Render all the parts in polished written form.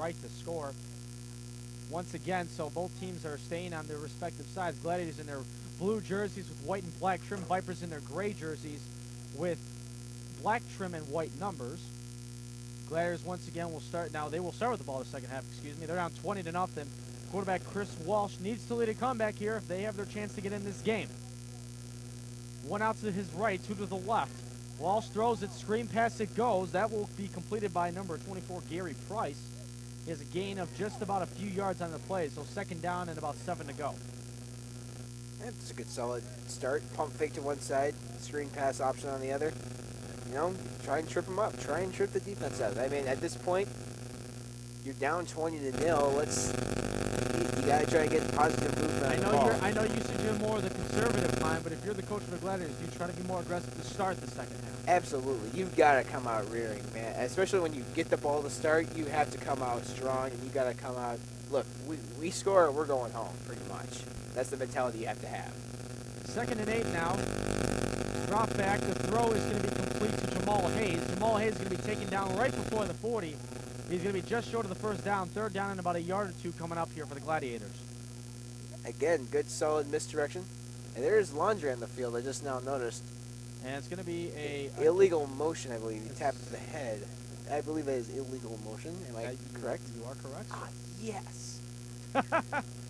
right to score. Once again, so both teams are staying on their respective sides. Gladiators in their blue jerseys with white and black trim. Vipers in their gray jerseys with black trim and white numbers. Gladiators once again will start. Now they will start with the ball the second half, excuse me. They're down 20-0. Quarterback Chris Walsh needs to lead a comeback here if they have their chance to get in this game. One out to his right, two to the left. Walsh throws it, screen pass, it goes. That will be completed by number 24, Gary Price. He has a gain of just about a few yards on the play, so second down and about 7 to go. That's a good solid start. Pump fake to one side, screen pass option on the other. You know, try and trip them up. Try and trip the defense out. I mean, at this point, you're down 20-0. You gotta try to get positive movement on the ball. I know you said you're more the conservative mind, but if you're the coach of the Gladiators, you try to be more aggressive to start the second half. Absolutely. You've got to come out rearing, man. Especially when you get the ball to start, you have to come out strong, and you got to come out. Look, we score, we're going home, pretty much. That's the mentality you have to have. 2nd and 8 now. Drop back. The throw is going to be complete to Jamal Hayes. Jamal Hayes is going to be taken down right before the 40. He's going to be just short of the first down. 3rd down and about a yard or two coming up here for the Gladiators. Again, good solid misdirection. And there's laundry on the field, I just now noticed. And it's going to be a illegal motion, I believe. He tapped the head. I believe that is illegal motion. Am I correct? You are correct. Ah, yes.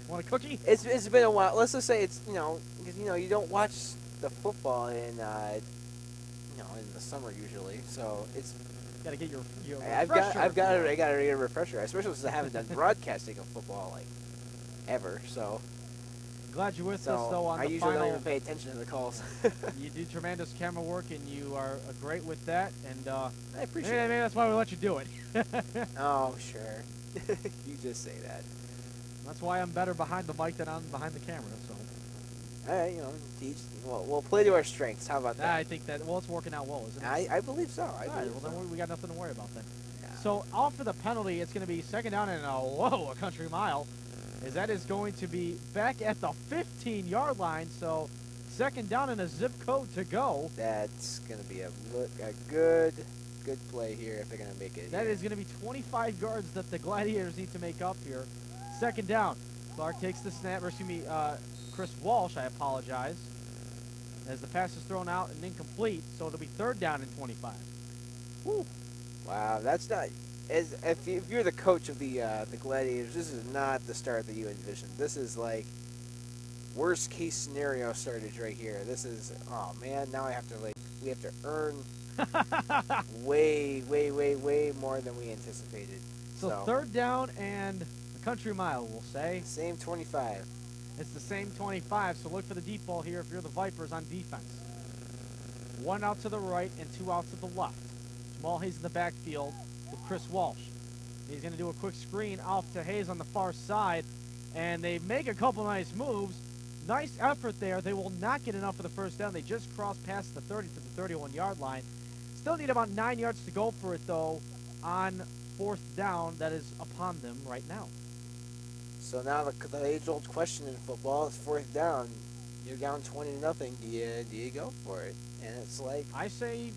Want a cookie? It's been a while. Let's just say it's, because, you don't watch the football in the summer usually. So it's got to get your I got to get a refresher, especially since I haven't done broadcasting of football like ever. So glad you're with us though on I the usually final. don't even pay attention to the calls. You do tremendous camera work, and you are great with that. And I appreciate it. Maybe that's why we let you do it. Oh, sure. You just say that. That's why I'm better behind the mic than I'm behind the camera. So. All right, we'll play to our strengths. How about that? I think that, well, it's working out well, isn't it? I believe so. Then we got nothing to worry about then. Yeah. So off for the penalty, it's going to be 2nd down and a country mile, as that is going to be back at the 15-yard line. So 2nd down and a zip code to go. That's going to be a good play here if they're going to make it. That is going to be 25 yards that the Gladiators need to make up here. 2nd down. Clark takes the snap, or excuse me, Chris Walsh, I apologize, as the pass is thrown out and incomplete, so it'll be 3rd down and 25. Woo. Wow, that's not, if you're the coach of the Gladiators, this is not the start that you envisioned. This is like worst case scenario startage right here. This is, oh man, now we have to earn way more than we anticipated. So 3rd down and a country mile, we'll say. Same 25. It's the same 25, so look for the deep ball here if you're the Vipers on defense. 1 out to the right and 2 out to the left. Jamal Hayes in the backfield with Chris Walsh. He's going to do a quick screen off to Hayes on the far side, and they make a couple nice moves. Nice effort there. They will not get enough for the first down. They just crossed past the 30 to the 31-yard line. Still need about 9 yards to go for it, though, on 4th down that is upon them right now. So now the age-old question in football is 4th down. You're down 20-0. Do you go for it? And it's like, I say,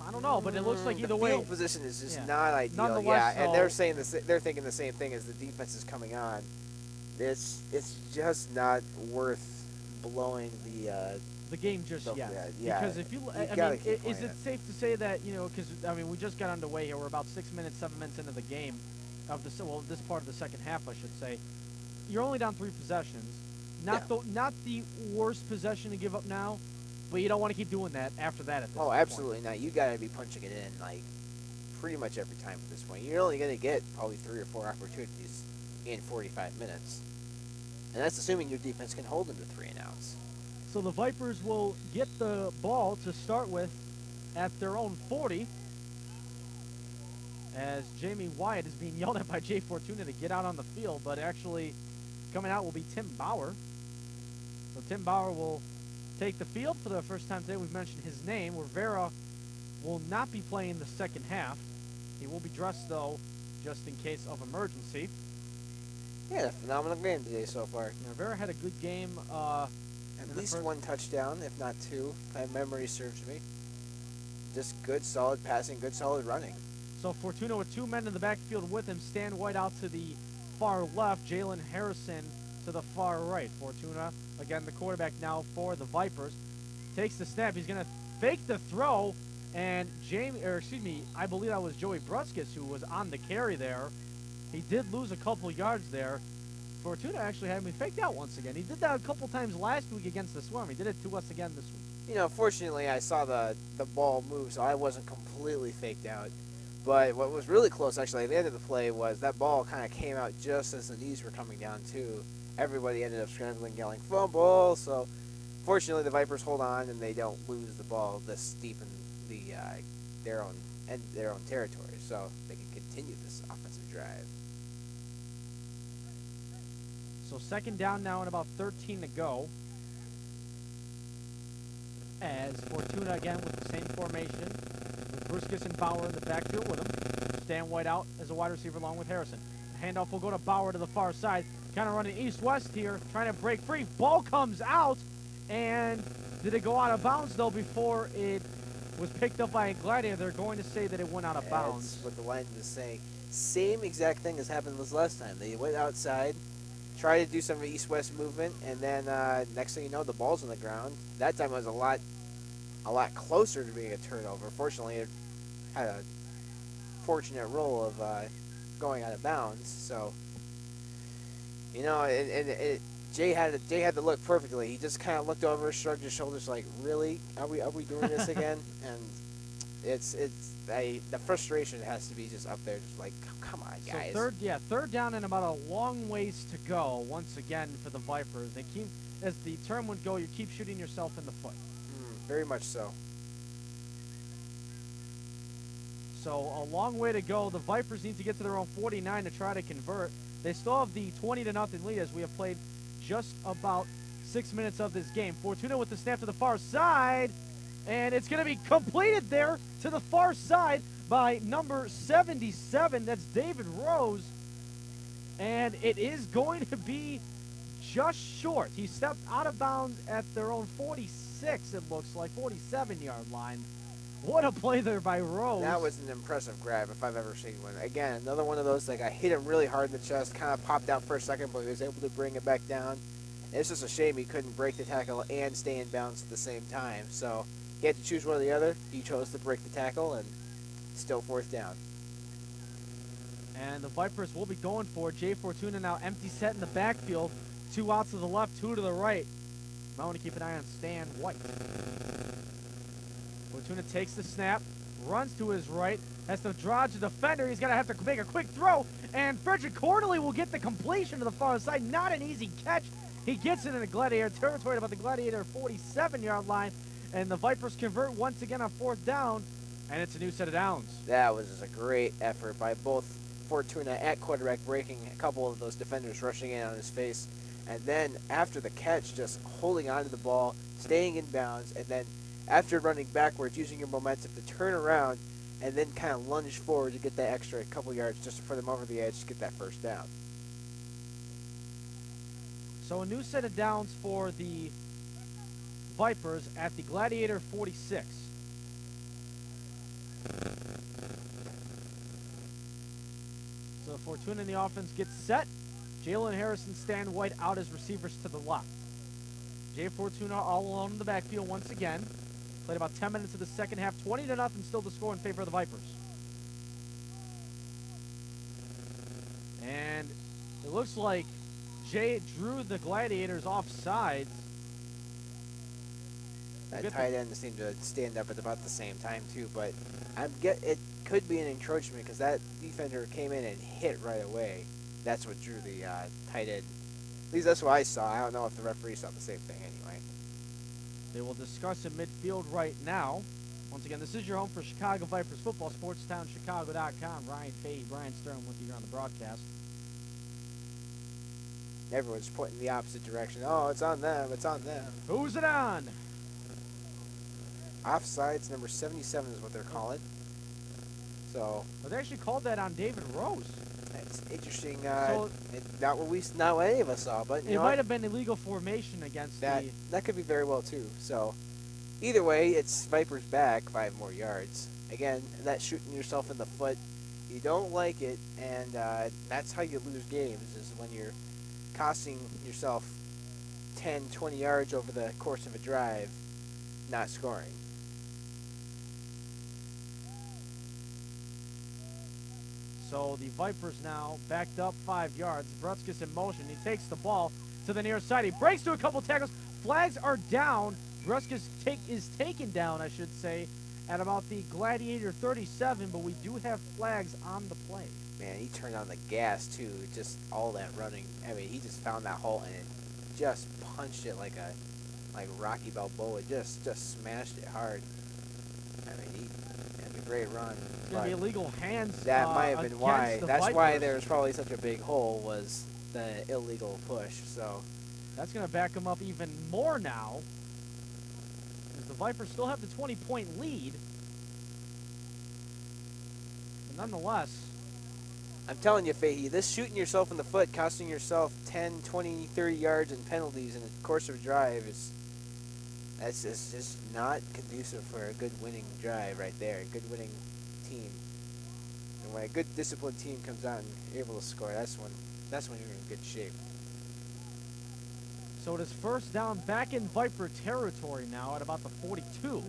I don't know, but it looks like either the way. field position is just not ideal. Nonetheless, and they're thinking the same thing as the defense is coming on. It's just not worth blowing the game just yet. Yeah. Because if you, is it safe to say that, because we just got underway here. We're about 6 minutes, 7 minutes into the game of this part of the second half, I should say. You're only down 3 possessions. Not the worst possession to give up now, but you don't want to keep doing that after that. At this point. Absolutely not. You got to be punching it in like pretty much every time at this point. You're only going to get probably 3 or 4 opportunities in 45 minutes, and that's assuming your defense can hold them to 3 and outs. So the Vipers will get the ball to start with at their own 40. As Jamie Wyatt is being yelled at by Jay Fortuna to get out on the field, but actually coming out will be Tim Bauer. So Tim Bauer will take the field for the first time today. We've mentioned his name. Rivera will not be playing the second half. He will be dressed, though, just in case of emergency. Yeah, a phenomenal game today so far. Rivera had a good game. At least 1 touchdown, if not 2, if my memory serves me. Just good, solid passing, good, solid running. So Fortuna with 2 men in the backfield with him. Stan White out to the far left. Jalen Harrison to the far right. Fortuna, again, the quarterback now for the Vipers. Takes the snap. He's going to fake the throw. And I believe that was Joey Bruskus who was on the carry there. He did lose a couple yards there. Fortuna actually had me faked out once again. He did that a couple times last week against the Swarm. He did it to us again this week. You know, fortunately, I saw the ball move, so I wasn't completely faked out. But what was really close, actually, at the end of the play was that ball kind of came out just as the knees were coming down, too. Everybody ended up scrambling, yelling, fumble. So, fortunately, the Vipers hold on, and they don't lose the ball this deep in their own territory. So, they can continue this offensive drive. So, second down now and about 13 to go. As Fortuna, again, with the same formation, with Bruskus and Bauer in the backfield with him. Stan White out as a wide receiver along with Harrison. The handoff will go to Bauer to the far side. Kind of running east-west here, trying to break free. Ball comes out, and did it go out of bounds, though, before it was picked up by a Gladiator? They're going to say that it went out of bounds. That's what the line is saying. Same exact thing as happened this last time. They went outside, tried to do some east-west movement, and then next thing you know, the ball's on the ground. That time it was a lot closer to being a turnover. Fortunately, it had a fortunate roll of going out of bounds. So, you know, Jay had the look perfectly. He just kind of looked over, shrugged his shoulders, like, really, are we doing this again? And the frustration has to be just up there, just like, come on, guys. So third down and about a long ways to go once again for the Vipers. They keep, as the term would go, you keep shooting yourself in the foot. Very much so. So a long way to go. The Vipers need to get to their own 49 to try to convert. They still have the 20-0 lead as we have played just about 6 minutes of this game. Fortuna with the snap to the far side, and it's going to be completed there to the far side by number 77. That's David Rose, and it is going to be just short. He stepped out of bounds at their own 46, it looks like, 47-yard line. What a play there by Rose. That was an impressive grab if I've ever seen one. Again, another one of those, like, I hit him really hard in the chest, kind of popped out for a second, but he was able to bring it back down. And it's just a shame he couldn't break the tackle and stay in bounds at the same time. So he had to choose one or the other. He chose to break the tackle, and still fourth down. And the Vipers will be going for it. Jay Fortuna now empty set in the backfield. 2 out to the left, 2 to the right. I want to keep an eye on Stan White. Fortuna takes the snap, runs to his right, has to dodge the defender. He's going to have to make a quick throw, and Frederick Cornely will get the completion to the far side. Not an easy catch. He gets it in the Gladiator territory, about the Gladiator 47-yard line, and the Vipers convert once again on fourth down, and it's a new set of downs. That was just a great effort by both Fortuna at quarterback, breaking a couple of those defenders rushing in on his face, and then after the catch, just holding on to the ball, staying in bounds, and then after running backwards, using your momentum to turn around and then kind of lunge forward to get that extra couple yards just to put them over the edge to get that first down. So a new set of downs for the Vipers at the Gladiator 46. So Fortuna in the offense gets set. Jalen Harrison, Stan White out as receivers to the left. Jay Fortuna all alone in the backfield once again. Played about 10 minutes of the second half. 20-0 still the score in favor of the Vipers. And it looks like Jay drew the Gladiators off sides. That tight end seemed to stand up at about the same time too, but it could be an encroachment because that defender came in and hit right away. That's what drew the tight end. At least that's what I saw. I don't know if the referee saw the same thing anyway. They will discuss in midfield right now. Once again, this is your home for Chicago Vipers football, SportsTownChicago.com. Ryan Fahey, Brian Stern with you here on the broadcast. Everyone's pointing the opposite direction. Oh, it's on them. It's on them. Who's it on? Offsides number 77 is what they're calling. So Well, they actually called that on David Rose. that's interesting. So not what any of us saw, but it might have been illegal formation against that. That could be very well too. So either way, it's Vipers back 5 more yards, again, that's shooting yourself in the foot. You don't like it, and that's how you lose games, is when you're costing yourself 10, 20 yards over the course of a drive, not scoring. So the Vipers now backed up 5 yards. Bruskus in motion. He takes the ball to the near side. He breaks through a couple tackles. Flags are down. Bruskus is taken down, I should say, at about the Gladiator 37, but we do have flags on the play. Man, he turned on the gas, too. Just all that running. I mean, he just found that hole and it just punched it like Rocky Balboa. Just smashed it hard. I mean, he had a great run. It's going to be illegal hands. That might have been why. That's Vipers. why there was probably such a big hole, was the illegal push. So that's going to back him up even more now, as the Vipers still have the 20-point lead. But nonetheless, I'm telling you, Fahey, this shooting yourself in the foot, costing yourself 10, 20, 30 yards in penalties in the course of a drive, that's just not conducive for a good winning drive right there, a good winning team. And when a good disciplined team comes out and you're able to score, that's when you're in good shape. so it is first down back in Viper territory now at about the 42.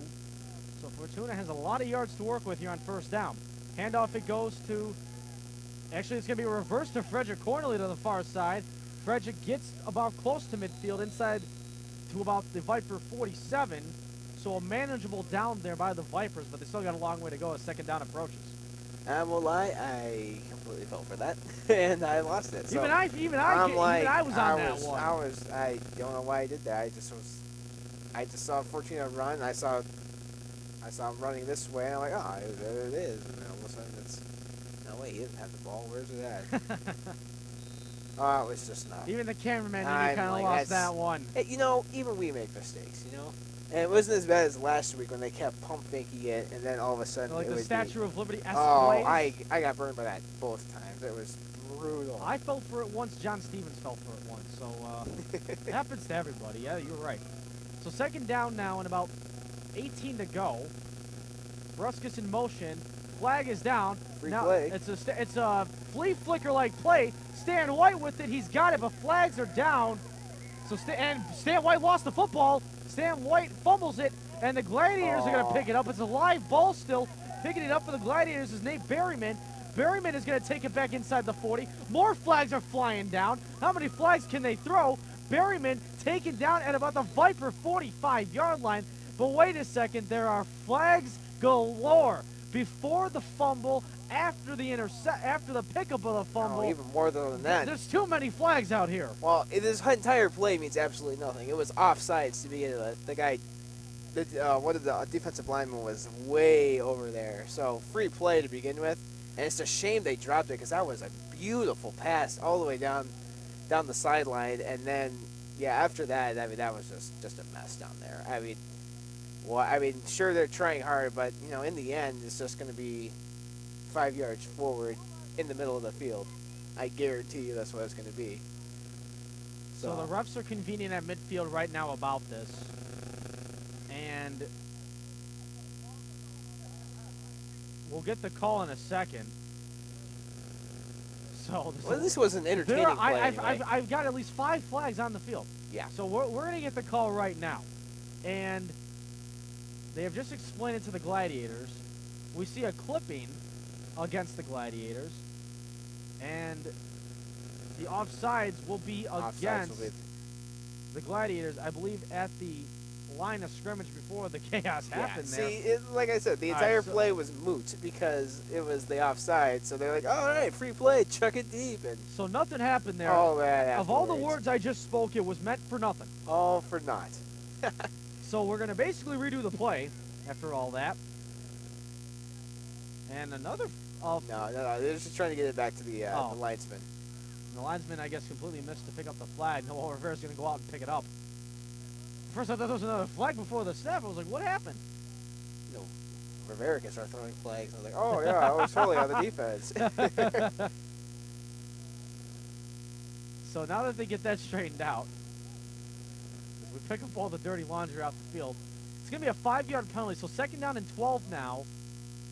So Fortuna has a lot of yards to work with here on first down. Handoff, it goes to, actually it's going to be a reverse to Frederick Cornely to the far side. Frederick gets about close to midfield, inside to about the Viper 47. So a manageable down there by the Vipers, but they still got a long way to go as second down approaches. I won't lie, I completely fell for that, and I lost it. So even I was on that one. I don't know why I did that. I just saw Fortuna run. I saw him running this way, and I'm like, oh, there it is. And then all of a sudden it's, no way, he doesn't have the ball. Where's it at? Oh, it was just not. Even the cameraman kind of lost that one. Hey, even we make mistakes, And it wasn't as bad as last week when they kept pump faking it, and then all of a sudden like it the would Statue of Liberty esque I got burned by that both times. It was brutal. I fell for it once. John Stevens fell for it once. So it happens to everybody. Yeah, you're right. So second down now and about 18 to go. Bruskus in motion. Flag is down. Free now, play. It's a flea flicker-like play. Stan White with it. He's got it, but flags are down. So Stan White lost the football. Stan White fumbles it, and the Gladiators are going to pick it up. It's a live ball still. Picking it up for the Gladiators is Nate Berryman. Berryman is going to take it back inside the 40. More flags are flying down. How many flags can they throw? Berryman taken down at about the Viper 45-yard line. But wait a second, there are flags galore. Before the fumble, after the pickup of the fumble. Oh, even more than that. There's too many flags out here. Well, this entire play means absolutely nothing. It was offsides to begin with. The guy, one of the defensive linemen was way over there. So free play to begin with. And it's a shame they dropped it because that was a beautiful pass all the way down the sideline. And then, yeah, after that, I mean, that was just a mess down there. I mean, sure, they're trying hard, but, in the end, it's just going to be 5 yards forward in the middle of the field. I guarantee you that's what it's going to be. So the refs are convening at midfield right now about this. And we'll get the call in a second. So this was an entertaining play. I've got at least 5 flags on the field. Yeah. So we're going to get the call right now. And they have just explained it to the Gladiators. We see a clipping against the Gladiators. And the offsides will be against the Gladiators, I believe, at the line of scrimmage before the chaos happened there. See, like I said, the entire play was moot because it was the offside. So they're like, all right, free play, chuck it deep. And so nothing happened there. All that of all the words I just spoke, it was meant for nothing. All for naught. So we're going to basically redo the play after all that. And another... No, they're just trying to get it back to the linesman. And the linesman, I guess, completely missed to pick up the flag. Noel Rivera's going to go out and pick it up. First, I thought there was another flag before the snap. I was like, what happened? Rivera can start throwing flags. I was like, oh, yeah, I was totally on the defense. So now that they get that straightened out, as we pick up all the dirty laundry out the field, it's going to be a 5-yard penalty. So second down and 12 now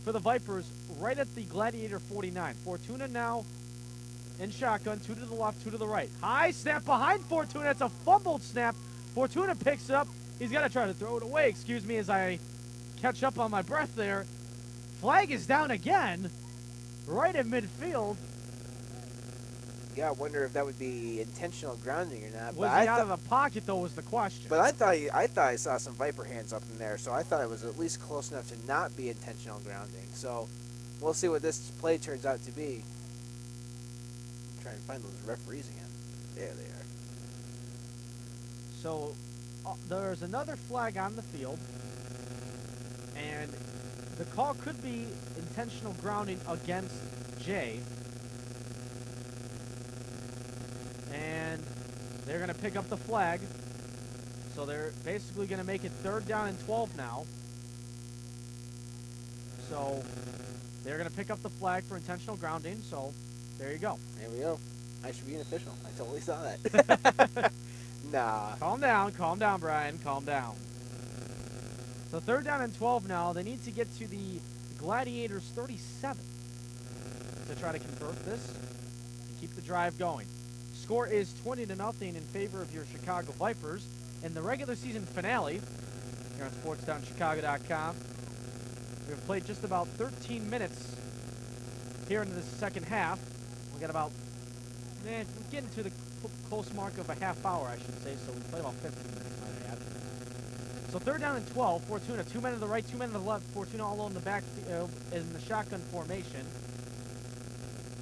for the Vipers right at the Gladiator 49. Fortuna now in shotgun, 2 to the left, 2 to the right. High snap behind Fortuna. It's a fumbled snap. Fortuna picks it up. He's got to try to throw it away. Excuse me as I catch up on my breath there. Flag is down again, right at midfield. Yeah, I wonder if that would be intentional grounding or not. Was he out of the pocket, though, was the question. But I thought I saw some Viper hands up in there, so I thought it was at least close enough to not be intentional grounding. So we'll see what this play turns out to be. I'm trying to find those referees again. There they are. So there's another flag on the field, and the call could be intentional grounding against Jay. And they're going to pick up the flag. So they're basically going to make it 3rd down and 12 now. So they're going to pick up the flag for intentional grounding. So there you go. There we go. I should be an official. I totally saw that. Nah. Calm down, Brian. Calm down. So 3rd down and 12 now. They need to get to the Gladiators 37 to try to convert this and keep the drive going. Score is 20-0 in favor of your Chicago Vipers. In the regular season finale, here on SportsDownChicago.com, we've played just about 13 minutes here into the second half. We got about, we're getting to the close mark of a half hour, I should say, so we play about 15 minutes, might I add. So 3rd down and 12, Fortuna, 2 men to the right, 2 men to the left. Fortuna all alone in the back in the shotgun formation.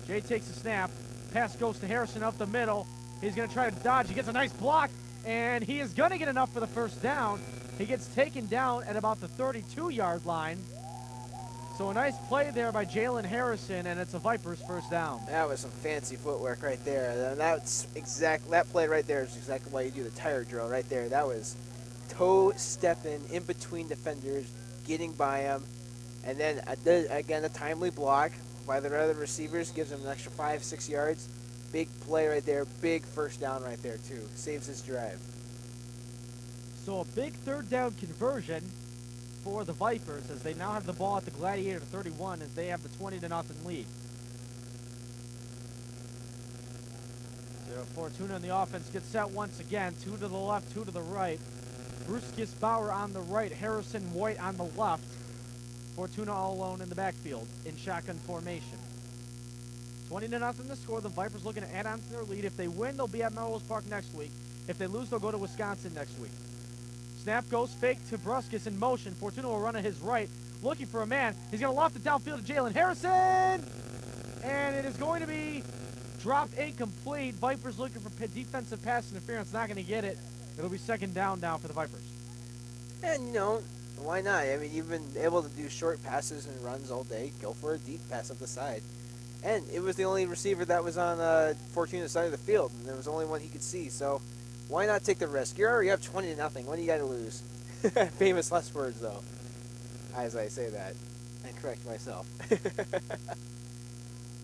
Jay takes a snap. Pass goes to Harrison up the middle. He's going to try to dodge. He gets a nice block, and he is going to get enough for the first down. He gets taken down at about the 32-yard line. So a nice play there by Jalen Harrison, and it's a Vipers first down. That was some fancy footwork right there. That play right there is exactly why you do the tire drill right there. That was toe stepping in between defenders, getting by him, and then again a timely block by the other receivers gives him an extra 5-6 yards. Big play right there. Big first down right there too. Saves his drive. So a big 3rd down conversion for the Vipers as they now have the ball at the Gladiator 31 as they have the 20-0 lead. So Fortuna in the offense gets set once again. 2 to the left, 2 to the right. Bruce Gisbauer on the right, Harrison White on the left. Fortuna all alone in the backfield in shotgun formation. 20-0 the score. The Vipers looking to add on to their lead. If they win, they'll be at Melrose Park next week. If they lose, they'll go to Wisconsin next week. Snap goes fake to Bruskus in motion. Fortuna will run at his right, looking for a man. He's going to loft it downfield to Jalen Harrison. And it is going to be dropped incomplete. Vipers looking for defensive pass interference. Not going to get it. It'll be 2nd down now for the Vipers. And, you know, why not? I mean, you've been able to do short passes and runs all day. Go for a deep pass up the side. And it was the only receiver that was on Fortuna's side of the field, and there was only one he could see. So why not take the risk? You already have 20-0. What do you got to lose? Famous last words, though, as I say that. And correct myself.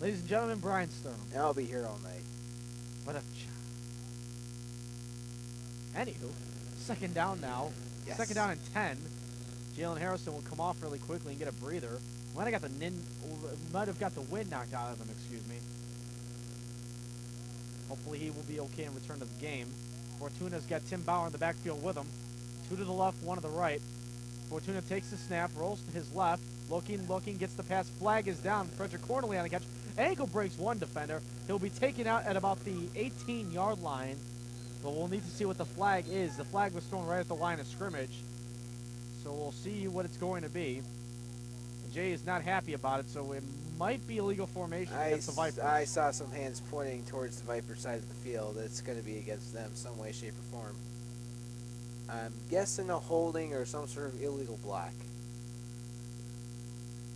Ladies and gentlemen, Brian Sternum. And I'll be here all night. What a Anywho, 2nd down now. Yes. 2nd down and 10. Jalen Harrison will come off really quickly and get a breather. Might have got the wind knocked out of him, excuse me. Hopefully he will be okay in return to the game. Fortuna's got Tim Bauer in the backfield with him. 2 to the left, 1 to the right. Fortuna takes the snap, rolls to his left. Looking, gets the pass. Flag is down. Frederick Cornely on the catch. Ankle breaks one defender. He'll be taken out at about the 18-yard line. But we'll need to see what the flag is. The flag was thrown right at the line of scrimmage. So we'll see what it's going to be. Jay is not happy about it, so it might be illegal formation against the Vipers. I saw some hands pointing towards the Viper side of the field. It's going to be against them some way, shape, or form. I'm guessing a holding or some sort of illegal block.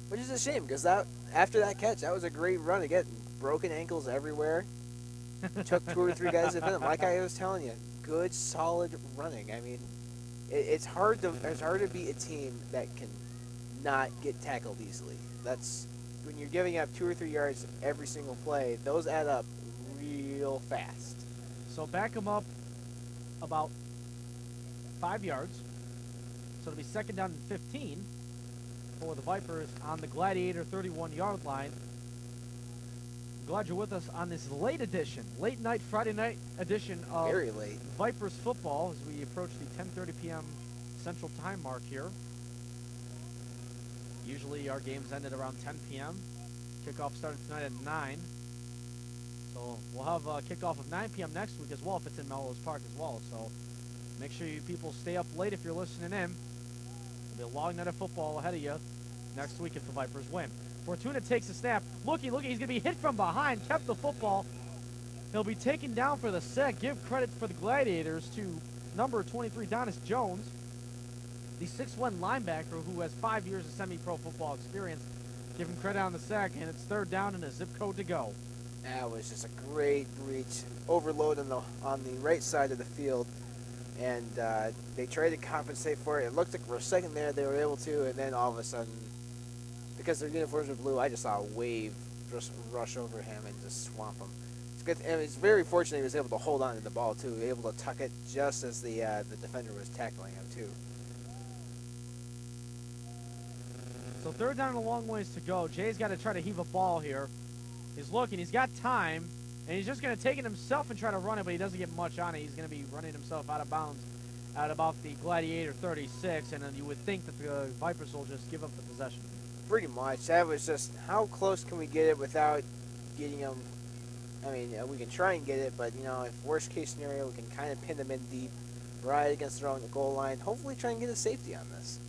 Which is a shame, because after that catch, that was a great run again. Broken ankles everywhere. Took 2 or 3 guys to defend him. Like I was telling you, good, solid running. I mean, it's hard to beat a team that can not get tackled easily. That's when you're giving up 2 or 3 yards every single play. Those add up real fast. So back him up about 5 yards. So it'll be 2nd down and 15. for the Vipers on the Gladiator 31-yard line. Glad you're with us on this late night, Friday night edition of Very late. Vipers football as we approach the 10:30 p.m. Central Time mark here. Usually our games end at around 10 p.m. Kickoff started tonight at 9. So we'll have a kickoff of 9 p.m. next week as well if it's in Melrose Park as well. So make sure you people stay up late if you're listening in. There'll be a long night of football ahead of you next week if the Vipers win. Fortuna takes a snap. Looky, he's going to be hit from behind. Kept the football. He'll be taken down for the sack. Give credit for the Gladiators to number 23, Donis Jones, the 6'1 linebacker who has 5 years of semi-pro football experience. Give him credit on the sack, and it's third down and a zip code to go. That was just a great reach. Overload on the right side of the field. And they tried to compensate for it. It looked like for a second there they were able to, and then all of a sudden, because their uniforms were blue, I just saw a wave just rush over him and just swamp him. It's good, and it's very fortunate he was able to hold on to the ball too, able to tuck it just as the defender was tackling him too. So third down and a long ways to go. Jay's got to try to heave a ball here. He's looking. He's got time, and he's just going to take it himself and try to run it, but he doesn't get much on it. He's going to be running himself out of bounds at about the Gladiator 36, and then you would think that the Vipers will just give up the possession. Pretty much. That was just, how close can we get it without getting them? I mean, we can try and get it, but, you know, if worst case scenario, we can kind of pin them in deep, right against their own goal line, hopefully try and get a safety on this.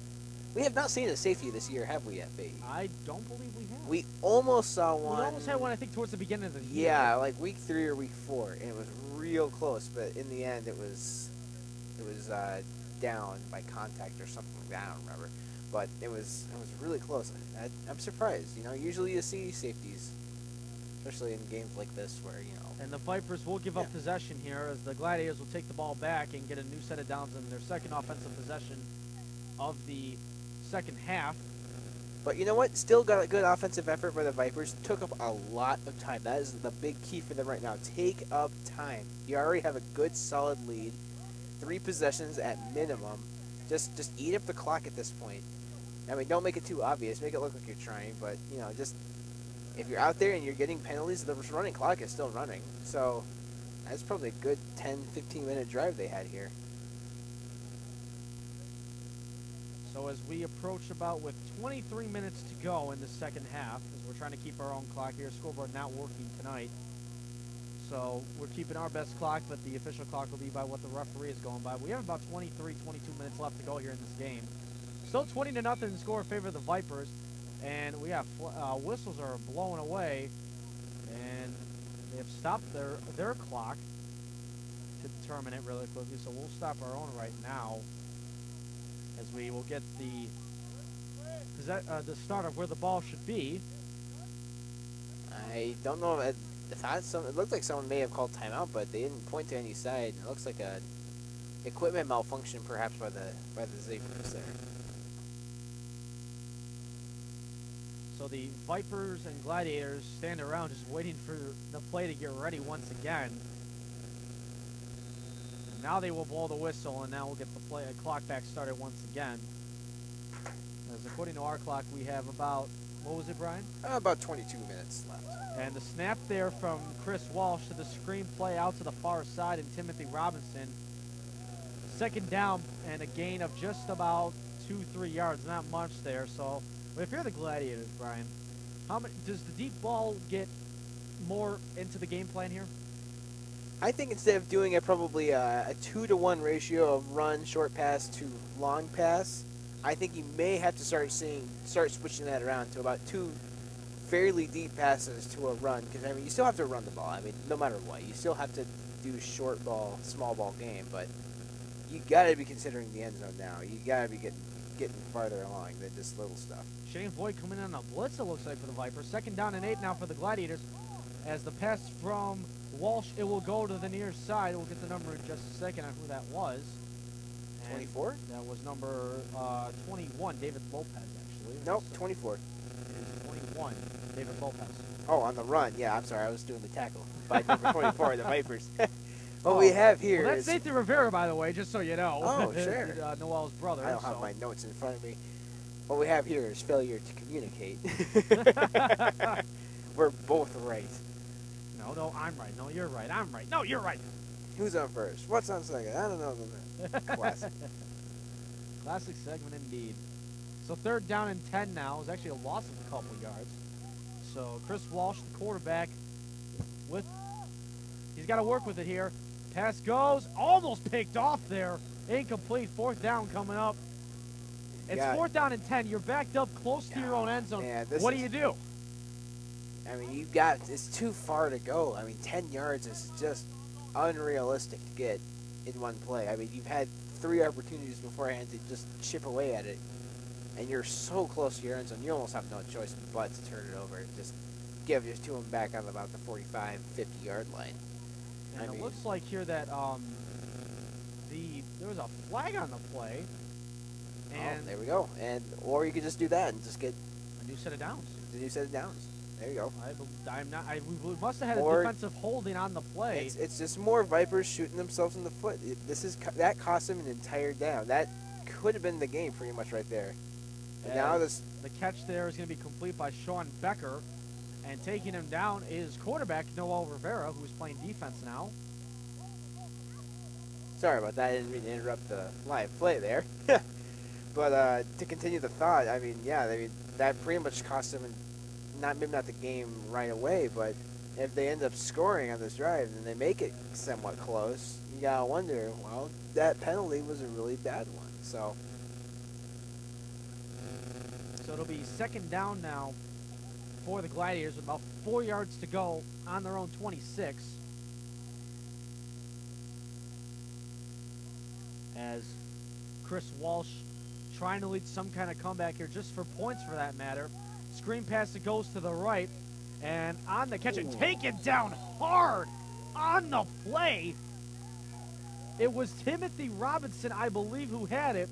We have not seen a safety this year, have we yet, Beatty? I don't believe we have. We almost saw one. We almost had one, I think, towards the beginning of the year. Yeah, like week 3 or week 4, and it was real close, but in the end, it was down by contact or something like that. I don't remember. But it was really close. I'm surprised. You know, usually you see safeties, especially in games like this where, you know. And the Vipers will give up possession here as the Gladiators will take the ball back and get a new set of downs in their second offensive possession of the second half. But you know what? Still got a good offensive effort by the Vipers. Took up a lot of time. That is the big key for them right now. Take up time. You already have a good, solid lead. 3 possessions at minimum. Just eat up the clock at this point. I mean, don't make it too obvious. Make it look like you're trying, but, you know, just if you're out there and you're getting penalties, the running clock is still running. So that's probably a good 10, 15-minute drive they had here. So as we approach about with 23 minutes to go in the second half, as we're trying to keep our own clock here, scoreboard not working tonight. So we're keeping our best clock, but the official clock will be by what the referee is going by. We have about 23, 22 minutes left to go here in this game. Still 20-0 score in favor of the Vipers, and we have whistles are blowing away, and they have stopped their clock to determine it really quickly. So we'll stop our own right now, as we will get the start of where the ball should be. I don't know if it looked like someone may have called timeout, but they didn't point to any side. It looks like a equipment malfunction, perhaps by the Zephyrs there. So the Vipers and Gladiators stand around just waiting for the play to get ready once again. And now they will blow the whistle, and now we'll get the clock back started once again. As according to our clock, we have about, what was it, Brian? About 22 minutes left. And the snap there from Chris Walsh to the screen play out to the far side, and Timothy Robinson. Second down and a gain of just about 2-3 yards, not much there. So if you're the Gladiators, Brian, how many does the deep ball get more into the game plan here? I think instead of doing probably a 2-to-1 ratio of run, short pass to long pass, I think you may have to start switching that around to about 2 fairly deep passes to a run, because I mean you still have to run the ball. I mean, no matter what, you still have to do short ball, small ball game, but you got to be considering the end zone now. You got to be getting farther along than just little stuff. Shane Voigt coming in on a blitz, it looks like, for the Vipers. Second down and 8 now for the Gladiators. As the pass from Walsh, it will go to the near side. We'll get the number in just a second on who that was. 24? That was number 21, David Lopez, actually. Nope, 24. It is 21, David Lopez. Oh, on the run. Yeah, I'm sorry. I was doing the tackle by number 24, the Vipers. What we have here that's Nathan Rivera, by the way, just so you know. Oh, sure. Noel's brother. I don't have my notes in front of me. What we have here is failure to communicate. We're both right. No, I'm right. No, you're right. I'm right. No, you're right. Who's on first? What's on second? I don't know. Classic. Classic segment indeed. So 3rd down and 10 now. It was actually a loss of a couple yards. So Chris Walsh, the quarterback, he's got to work with it here. Pass goes, almost picked off there. Incomplete. 4th down coming up. It's 4th down and 10. You're backed up close to your own end zone. Man, what do you do? I mean, it's too far to go. I mean, 10 yards is just unrealistic to get in one play. I mean, you've had 3 opportunities beforehand to just chip away at it, and you're so close to your end zone, you almost have no choice but to turn it over. Just give it to him back on about the 45, 50-yard line. And it looks like here that there was a flag on the play. And there we go. Or you could just do that and just get a new set of downs. The new set of downs. There you go. We must have had a defensive holding on the play. It's just more Vipers shooting themselves in the foot. That cost them an entire down. That could have been the game pretty much right there. And now the catch there is going to be complete by Sean Becker, and taking him down is quarterback Noel Rivera, who's playing defense now. Sorry about that. I didn't mean to interrupt the live play there. But to continue the thought, I mean, that pretty much cost them, maybe not the game right away, but if they end up scoring on this drive and they make it somewhat close, you gotta wonder, well, that penalty was a really bad one. So it'll be 2nd down now for the Gladiators with about 4 yards to go on their own 26. As Chris Walsh trying to lead some kind of comeback here, just for points for that matter. Screen pass that goes to the right, and on the catch and taken down hard on the play. It was Timothy Robinson, I believe, who had it,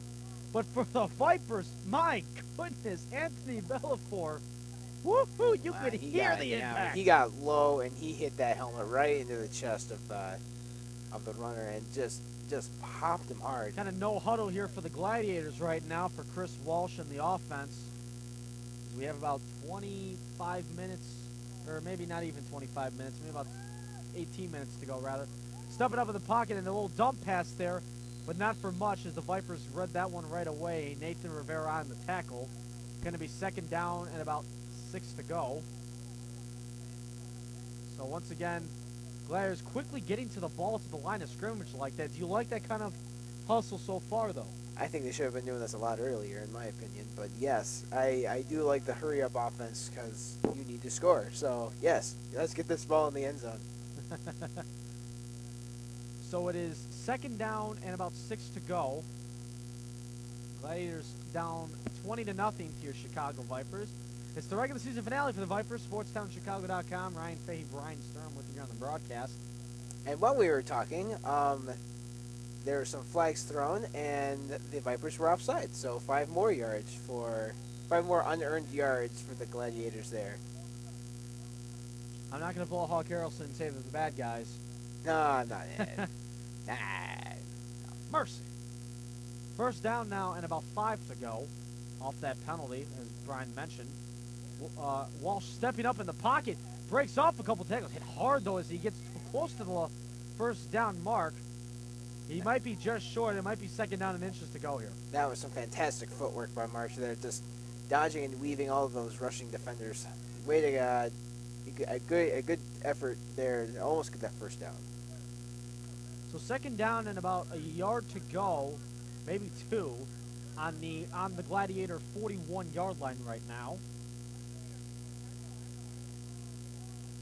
but for the Vipers, my goodness, Anthony Bellafor, woohoo! You could hear the impact. He got low and he hit that helmet right into the chest of the runner and just popped him hard. Kind of no huddle here for the Gladiators right now for Chris Walsh and the offense. We have about 25 minutes, or maybe not even 25 minutes, maybe about 18 minutes to go, rather. Stuffing up in the pocket and a little dump pass there, but not for much as the Vipers read that one right away. Nathan Rivera on the tackle. Going to be 2nd down and about 6 to go. So once again, Gladiators quickly getting to the ball to the line of scrimmage like that. Do you like that kind of hustle so far, though? I think they should have been doing this a lot earlier, in my opinion. But yes, I do like the hurry-up offense because you need to score. So yes, let's get this ball in the end zone. So it is 2nd down and about 6 to go. Gladiators down 20-0 to your Chicago Vipers. It's the regular season finale for the Vipers. SportsTownChicago.com. Ryan Fahey, Brian Sturm with you here on the broadcast. And while we were talking, there were some flags thrown, and the Vipers were offside. So 5 more unearned yards for the Gladiators there. I'm not going to pull a Hawk Harrelson and say they're the bad guys. No, not yet. Nah. Mercy. 1st down now and about 5 to go off that penalty, as Brian mentioned. Walsh stepping up in the pocket, breaks off a couple tackles. Hit hard, though, as he gets close to the 1st down mark. He might be just short. It might be 2nd down and inches to go here. That was some fantastic footwork by March there, just dodging and weaving all of those rushing defenders. Way to God. A good effort there to almost get that 1st down. So 2nd down and about a yard to go, maybe 2, on the Gladiator 41-yard line right now.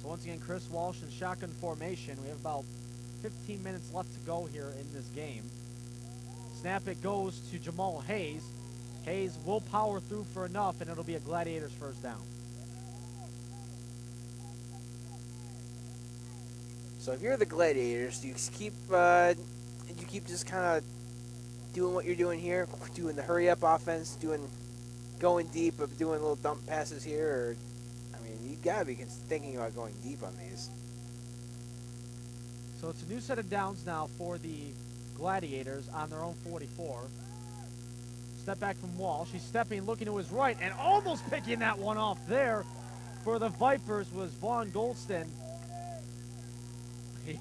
So once again, Chris Walsh in shotgun formation. We have about 15 minutes left to go here in this game. Snap it goes to Jamal Hayes. Hayes will power through for enough, and it'll be a Gladiators 1st down. So if you're the Gladiators, you keep just kind of doing what you're doing here, doing the hurry-up offense, going deep, but doing little dump passes here. Or, I mean, you gotta be thinking about going deep on these. So it's a new set of downs now for the Gladiators on their own 44. Step back from Walsh. He's stepping, looking to his right, and almost picking that one off there for the Vipers was Vaughn Goldston.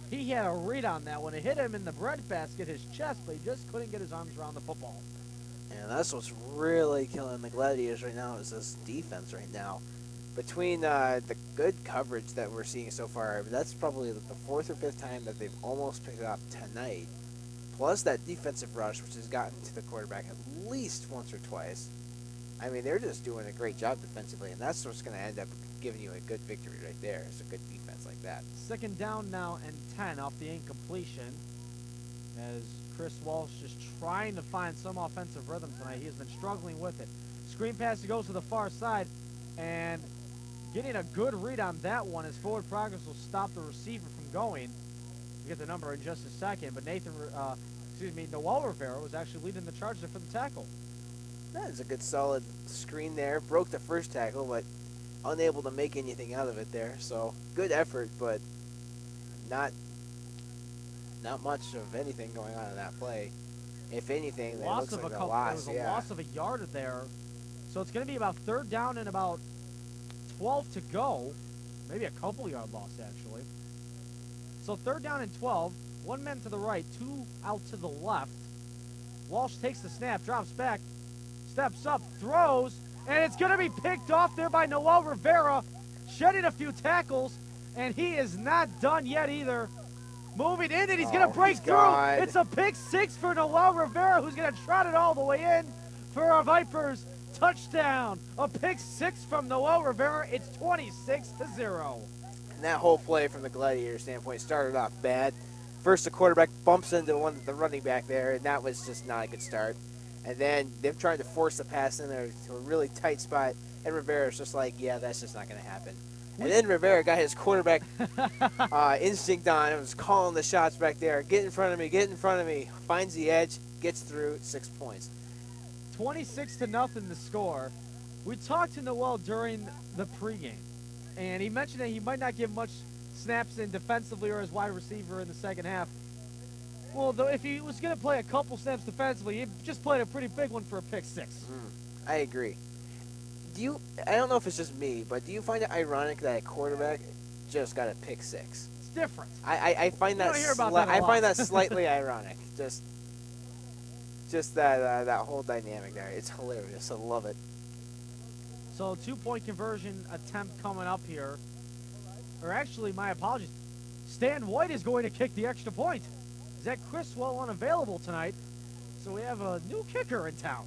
He had a read on that one. It hit him in the breadbasket, his chest, but he just couldn't get his arms around the football. And that's what's really killing the Gladiators right now is this defense right now. Between the good coverage that we're seeing so far, that's probably the fourth or fifth time that they've almost picked it up tonight. Plus that defensive rush, which has gotten to the quarterback at least once or twice. I mean, they're just doing a great job defensively, and that's what's going to end up giving you a good victory right there. It's a good defense like that. Second down now and 10 off the incompletion as Chris Walsh is trying to find some offensive rhythm tonight. He has been struggling with it. Screen pass goes to the far side, and getting a good read on that one as forward progress will stop the receiver from going. We'll get the number in just a second, but Noel Rivera was actually leading the charge there for the tackle. That is a good solid screen there. Broke the first tackle, but unable to make anything out of it there. So good effort, but not much of anything going on in that play. If anything, it looks like a loss. There was a loss of a yard there. So it's going to be about third down and about 12 to go. Maybe a couple yard loss, actually. So third down and 12. One man to the right, two out to the left. Walsh takes the snap, drops back, steps up, throws, and it's going to be picked off there by Noel Rivera, shedding a few tackles, and he is not done yet either. Moving in, and he's going to break through. It's a pick six for Noel Rivera, who's going to trot it all the way in for our Vipers. Touchdown. A pick six from Noel Rivera. It's 26-0. And that whole play from the Gladiator standpoint started off bad. First, the quarterback bumps into the running back there, and that was just not a good start. And then they're trying to force the pass in there to a really tight spot, and Rivera's just like, yeah, that's just not going to happen. And then Rivera got his quarterback instinct on and was calling the shots back there. Get in front of me, get in front of me. Finds the edge, gets through, 6 points. 26-0 the score. We talked to Noel during the pregame, and he mentioned that he might not get much snaps in defensively or as wide receiver in the second half. Well, though, if he was going to play a couple snaps defensively, he just played a pretty big one for a pick six. I agree. I don't know if it's just me, but do you find it ironic that a quarterback just got a pick six? It's different. I find that I find that slightly ironic. Just that whole dynamic there. It's hilarious. I love it. So 2-point conversion attempt coming up here. Or actually, my apologies. Stan White is going to kick the extra point. Zach Criswell unavailable tonight. So we have a new kicker in town.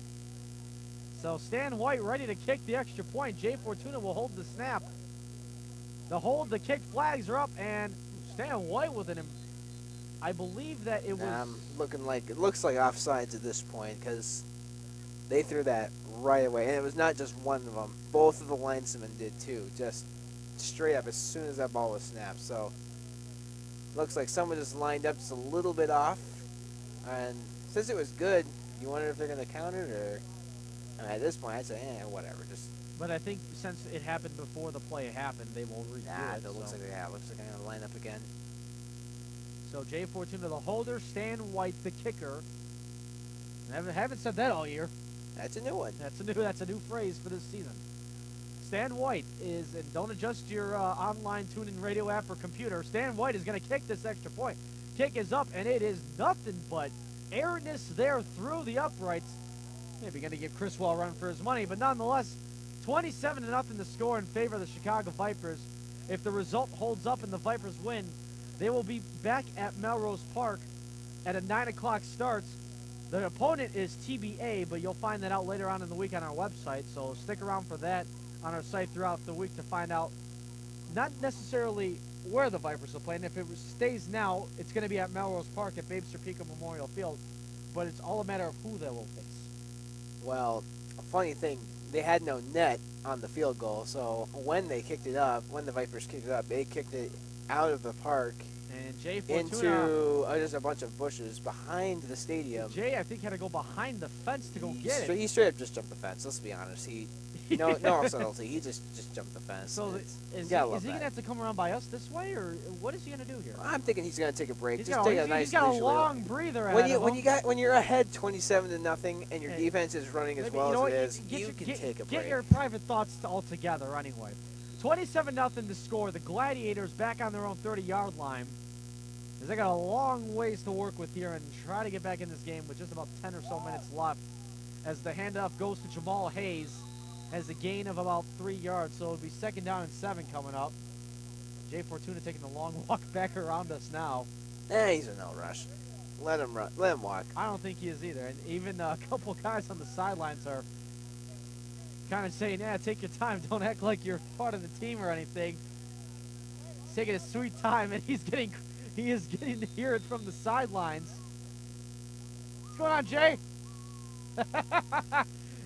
So Stan White ready to kick the extra point. Jay Fortuna will hold the snap. The kick flags are up, and Stan White with an, I believe that it was. It looks like offsides at this point because they threw that right away, and it was not just one of them. Both of the linesmen did too, just straight up as soon as that ball was snapped. So looks like someone just lined up just a little bit off, and since it was good, you wonder if they're going to count it or. At this point, I'd say, whatever. But I think since it happened before the play happened, they will redo it. Looks like they're going to line up again. So Jay Fortuna, the holder, Stan White, the kicker. I haven't said that all year. That's a new one. That's a new phrase for this season. Stan White is, and don't adjust your online tune-in radio app or computer. Stan White is going to kick this extra point. Kick is up, and it is nothing but airness there through the uprights. Maybe going to give Criswell a run for his money, but nonetheless, 27-0 the score in favor of the Chicago Vipers. If the result holds up and the Vipers win, they will be back at Melrose Park at a 9 o'clock start. The opponent is TBA, but you'll find that out later on in the week on our website, so stick around for that on our site throughout the week to find out not necessarily where the Vipers will play, and if it stays now, it's going to be at Melrose Park at Babe Serpico Memorial Field, but it's all a matter of who they will face. Well, a funny thing, they had no net on the field goal, so when the Vipers kicked it up, they kicked it out of the park and Jay Fortuna, into just a bunch of bushes behind the stadium. Jay, I think, had to go behind the fence to go get it. He straight up just jumped the fence, let's be honest. He No subtlety. He just jumped the fence. So is he gotta going to have to come around by us this way, or what is he going to do here? I'm thinking he's going to take a break. He's Just got, take a nice he's got a leisurely- long breather ahead of him. when you're ahead 27-0 and your Hey, defense is running as Maybe, well you know as what, it is, get you your- can get- take a break. Get your private thoughts all together anyway. 27-0 to score. The Gladiators back on their own 30-yard line. As they got a long ways to work with here and try to get back in this game with just about 10 or so minutes left. As the handoff goes to Jamal Hayes, has a gain of about 3 yards, so it'll be 2nd down and 7 coming up. Jay Fortuna taking the long walk back around us now. He's in no rush. Let him run. Let him walk. I don't think he is either. And even a couple guys on the sidelines are kind of saying, yeah, take your time. Don't act like you're part of the team or anything. He's taking a sweet time, and he is getting to hear it from the sidelines. What's going on, Jay?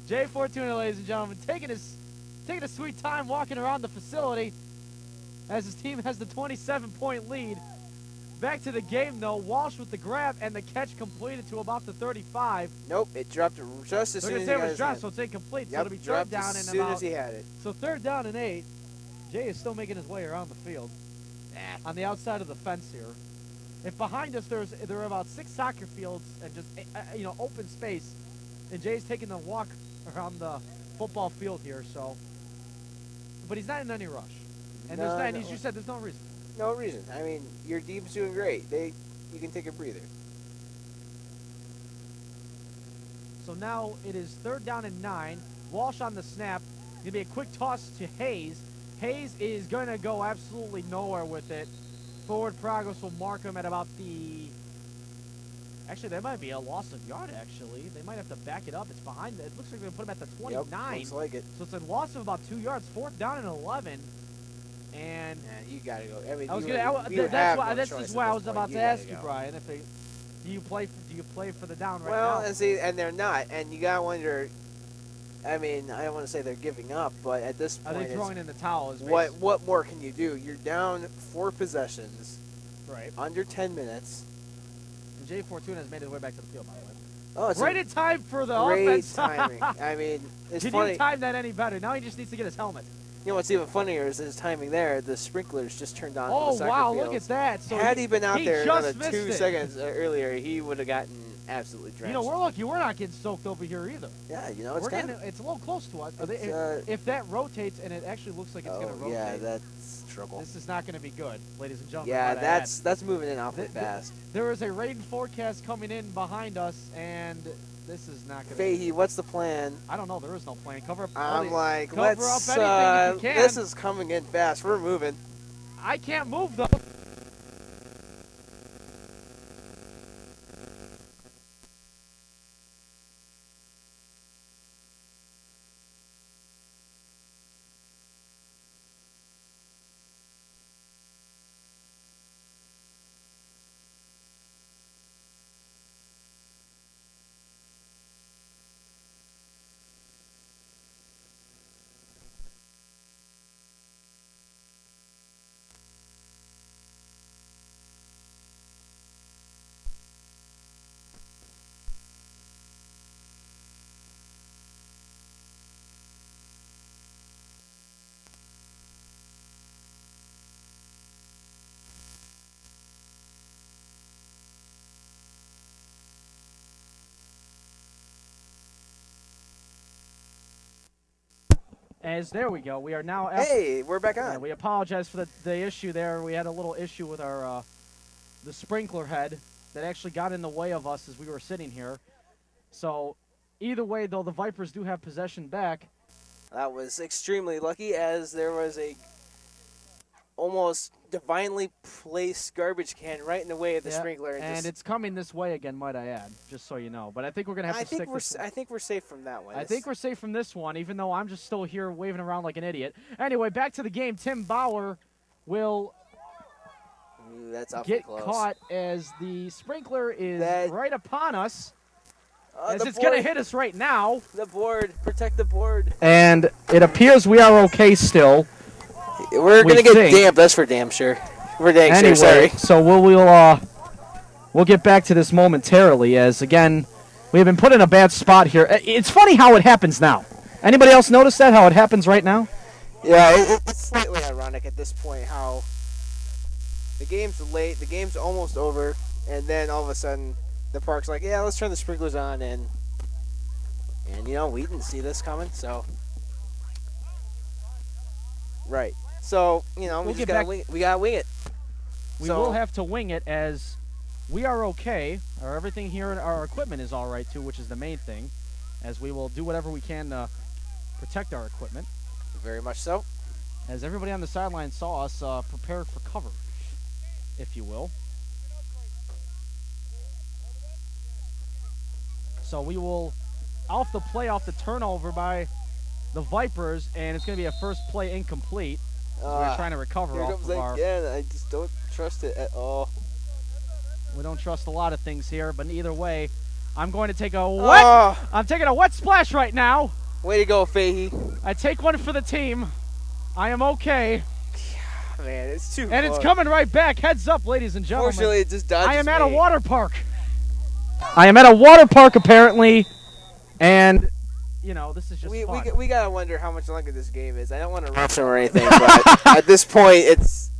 Jay Fortuna, ladies and gentlemen, taking a sweet time walking around the facility as his team has the 27-point lead. Back to the game, though. Walsh with the grab and the catch completed to about the 35. Nope, it dropped just as soon as he It got was his dropped, hand. so it's incomplete. Yep, So it'll be third dropped down as and soon about. as he had it. So 3rd down and 8. Jay is still making his way around the field on the outside of the fence here. If behind us there are about 6 soccer fields and just open space, and Jay's taking the walk around the football field here. So, but he's not in any rush, and No, there's not. no. As you said, there's no reason. No reason. I mean, your deep's doing great. You can take a breather. So now it is 3rd down and 9. Walsh on the snap. Gonna be a quick toss to Hayes. Hayes is gonna go absolutely nowhere with it. Forward progress will mark him at about the. Actually, there might be a loss of yard. Actually, they might have to back it up. It's behind. It looks like they're gonna put him at the 29. Yep, looks like it. So it's a loss of about 2 yards. 4th down and 11. And Man, you gotta go. I mean, I was you gonna. you That's have why. no This choice is at why I this was point. about to gotta ask you, go. Brian. If it, do you play for the down right Well, now? and see, and they're not, and you gotta wonder. I mean, I don't want to say they're giving up, but at this Are point, they throwing in the towel? Is what more can you do? You're down 4 possessions, right? under 10 minutes. And Jay Fortuna has made his way back to the field, by the way. Oh, it's Right in time for the great offense. timing. I mean, it's Can funny. you time that any better? Now he just needs to get his helmet. You know what's even funnier is his timing there. The sprinklers just turned on. Oh, the soccer wow, field. look at that. So Had he been out there just another 2 missed it. seconds earlier, he would have gotten absolutely drenched. You know, we're lucky we're not getting soaked over here either. Yeah, you know, it's We're kind getting, it's a little close to us. It's, If that rotates, and it actually looks like it's going to rotate, yeah, that's trouble. this is not going to be good, ladies and gentlemen. Yeah, might I that's moving in awfully Th- fast. add. There is a rain forecast coming in behind us, and this is not going to Fahey, what's the plan? I don't know. There is no plan. Cover up. all I'm the- like, cover let's. up anything if you can. This is coming in fast. We're moving. I can't move, though. As there we go. We are now. Hey, we're back Yeah, on. we apologize for the issue there. We had a little issue with our the sprinkler head that actually got in the way of us as we were sitting here. So either way, though, the Vipers do have possession back. That was extremely lucky, as there was a almost divinely placed garbage can right in the way of the Yeah, sprinkler, and it's coming this way again, might I add, just so you know. But I think we're gonna have to stick with. I think we're safe from that one. I think we're safe from this one, even though I'm just still here waving around like an idiot. Anyway, back to the game. Tim Bauer will that's awfully get close. caught as the sprinkler is That- right upon us. As the it's going to board- hit us right now. The board, protect the board. And it appears we are okay still. We're We gonna get think. damp. That's for damn sure. We're dang Anyway, sure. Sorry. so we'll get back to this momentarily as, again, we have been put in a bad spot here. It's funny how it happens now. Anybody else notice that, how it happens right now? Yeah, it's slightly ironic at this point how the game's late, the game's almost over, and then all of a sudden the park's like, yeah, let's turn the sprinklers on, and you know, we didn't see this coming, so right. So, you know, We'll we get gotta back- wing it. We gotta wing it. We So- will have to wing it, as we are okay, or everything here, our equipment is all right too, which is the main thing, as we will do whatever we can to protect our equipment. Very much so. As everybody on the sideline saw us prepared for cover, if you will. So we will off the play, off the turnover by the Vipers, and it's going to be a first play incomplete. As we're trying to recover Here off comes of our... again. I just don't trust it at all. We don't trust a lot of things here, but either way, I'm going to take a wet... I'm taking a wet splash right now. Way to go, Fahey. I take one for the team. I am okay. Man, it's too And close. it's coming right back. Heads up, ladies and gentlemen. Fortunately, it just dodges I am at a me. water park. I am at a water park, apparently, and, you know, this is just fun. We gotta wonder how much longer this game is. I don't want to rush him or anything, but at this point, it's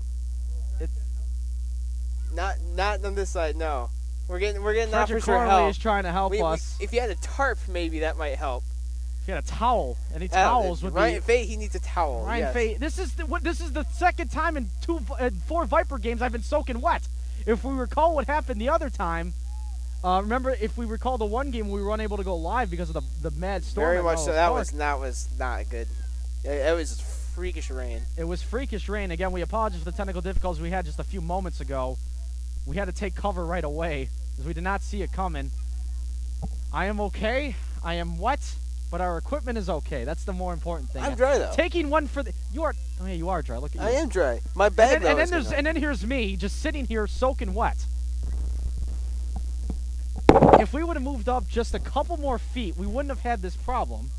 not on this side. No, we're getting offers for Corley help. is trying to help us. If you had a tarp, maybe that might help. If you had a towel, any towels would Ryan be... Fahey, he needs a towel. Ryan yes. Fahey, this is the second time in 4 Viper games I've been soaking wet. If we recall what happened the other time, remember, if we recall the one game, we were unable to go live because of the mad storm. Very at much Melrose so. That Park. was not good. It was freakish rain. It was freakish rain. Again, we apologize for the technical difficulties we had just a few moments ago. We had to take cover right away because we did not see it coming. I am okay. I am wet, but our equipment is okay. That's the more important thing. I'm dry though. Taking one for the... You are... Oh, yeah, you are dry. Look at you. I am dry. My bag. And then here's me just sitting here soaking wet. If we would have moved up just a couple more feet, we wouldn't have had this problem.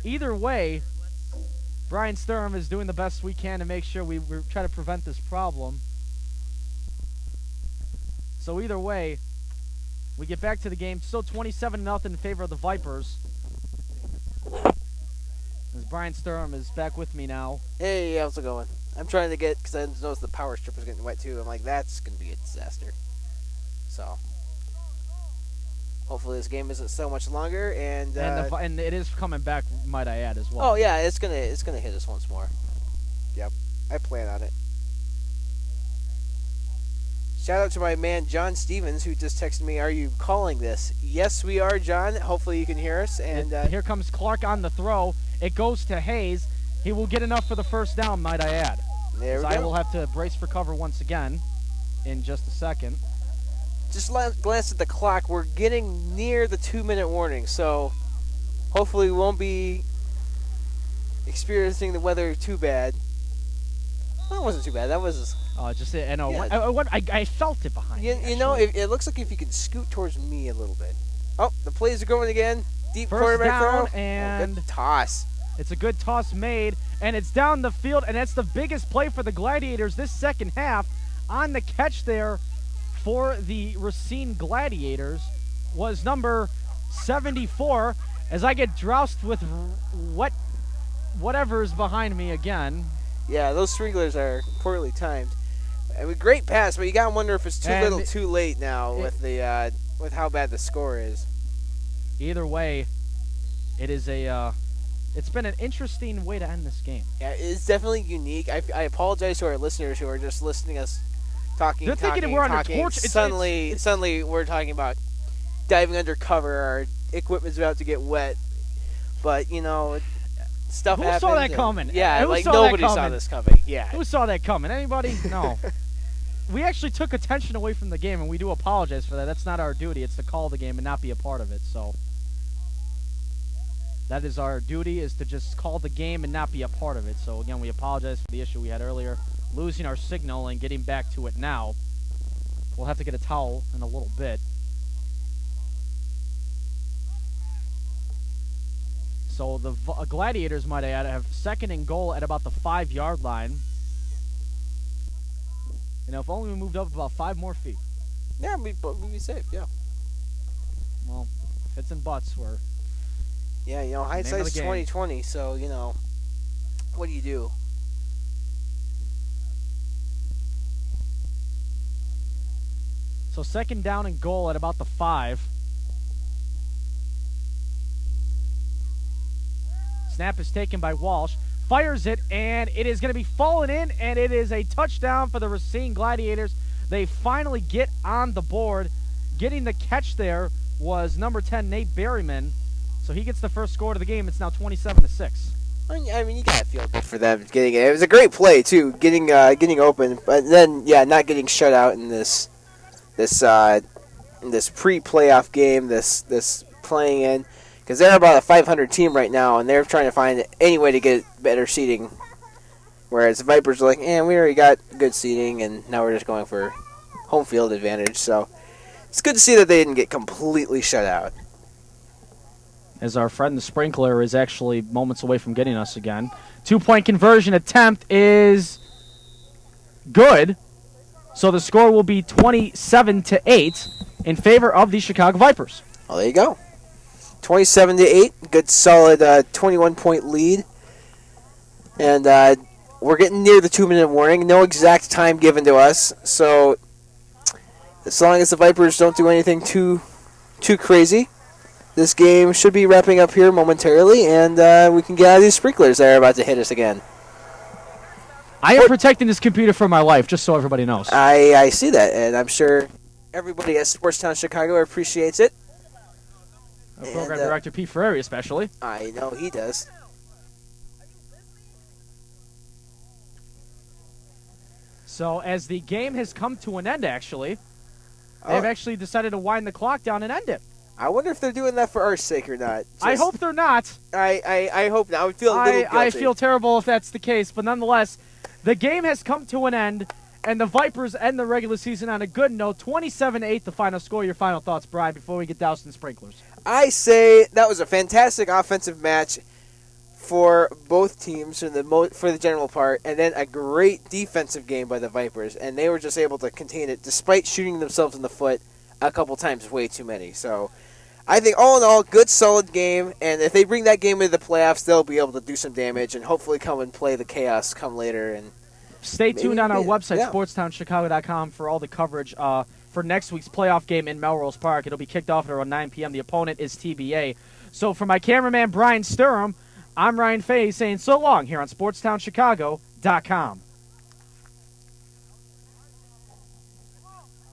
Either way, Brian Sturm is doing the best we can to make sure we try to prevent this problem. So either way, we get back to the game. Still 27-0 in favor of the Vipers. As Brian Sturm is back with me now. Hey, how's it going? I'm trying to get, because I noticed the power strip was getting wet too. I'm like, that's going to be a disaster. So, hopefully this game isn't so much longer. And it is coming back, might I add, as well. Oh yeah, it's gonna hit us once more. Yep, I plan on it. Shout out to my man John Stevens, who just texted me, "Are you calling this?" Yes, we are, John. Hopefully you can hear us. And here comes Clark on the throw. It goes to Hayes. He will get enough for the first down, might I add. There we go. I will have to brace for cover once again in just a second. Just glance at the clock. We're getting near the 2-minute warning, so hopefully we won't be experiencing the weather too bad. That wasn't too bad. That was... just I know. Yeah. I felt it behind me. You know, it looks like if you could scoot towards me a little bit. Oh, the plays are going again. Deep First quarterback down, throw. and good toss. It's a good toss made, and it's down the field, and that's the biggest play for the Gladiators this second half. On the catch there for the Racine Gladiators was number 74. As I get doused with whatever is behind me again. Yeah, those sprinklers are poorly timed. I mean, great pass, but you gotta wonder if it's too little, too late now with how bad the score is. Either way, it is it's been an interesting way to end this game. Yeah, it's definitely unique. I apologize to our listeners who are just listening to us talking. They're thinking we're under torch. Suddenly we're talking about diving under cover. Our equipment's about to get wet, but you know, stuff happens. Who saw that coming? Yeah, like nobody saw this coming. Yeah. Who saw that coming? Anybody? No. We actually took attention away from the game, and we do apologize for that. That's not our duty. It's to call the game and not be a part of it. So that is our duty, is to just call the game and not be a part of it. So again, we apologize for the issue we had earlier, losing our signal and getting back to it now. We'll have to get a towel in a little bit. So the Gladiators, might I add, have second and goal at about the 5-yard line. You know, if only we moved up about 5 more feet. Yeah, we'd be safe, yeah. Well, if it's in butts, we're Yeah, hindsight's 2020, so what do you do? So second down and goal at about the 5. Snap is taken by Walsh. Fires it, and it is going to be fallen in, and it is a touchdown for the Racine Gladiators. They finally get on the board. Getting the catch there was number 10, Nate Berryman. So he gets the first score of the game. It's now 27-6. I mean, you gotta feel good for them getting it. It was a great play too, getting open, but then not getting shut out in this pre-playoff game. This playing in, because they're about a 500 team right now, and they're trying to find any way to get better seeding. Whereas the Vipers are like, we already got good seeding, and now we're just going for home field advantage. So it's good to see that they didn't get completely shut out. As our friend the Sprinkler is actually moments away from getting us again. 2-point conversion attempt is good. So the score will be 27-8 in favor of the Chicago Vipers. Well, there you go. 27-8, good solid 21-point lead. And we're getting near the 2-minute warning. No exact time given to us. So as long as the Vipers don't do anything too crazy, this game should be wrapping up here momentarily, and we can get out of these sprinklers that are about to hit us again. I am protecting this computer for my life, just so everybody knows. I see that, and I'm sure everybody at Sportstown Chicago appreciates it. Our program director, Pete Ferrari, especially. I know he does. So as the game has come to an end, actually, they've actually decided to wind the clock down and end it. I wonder if they're doing that for our sake or not. I hope they're not. I hope not. I would feel a little guilty. I feel terrible if that's the case, but nonetheless, the game has come to an end, and the Vipers end the regular season on a good note. 27-8, the final score. Your final thoughts, Brian, before we get doused in sprinklers. I say that was a fantastic offensive match for both teams for the general part, and then a great defensive game by the Vipers, and they were just able to contain it despite shooting themselves in the foot a couple times, way too many. So I think all in all, good solid game, and if they bring that game into the playoffs, they'll be able to do some damage and hopefully come and play the chaos come later. And stay tuned on our website, sportstownchicago.com, for all the coverage for next week's playoff game in Melrose Park. It'll be kicked off at around 9 p.m. The opponent is TBA. So for my cameraman, Brian Sturham, I'm Ryan Fay saying so long here on sportstownchicago.com.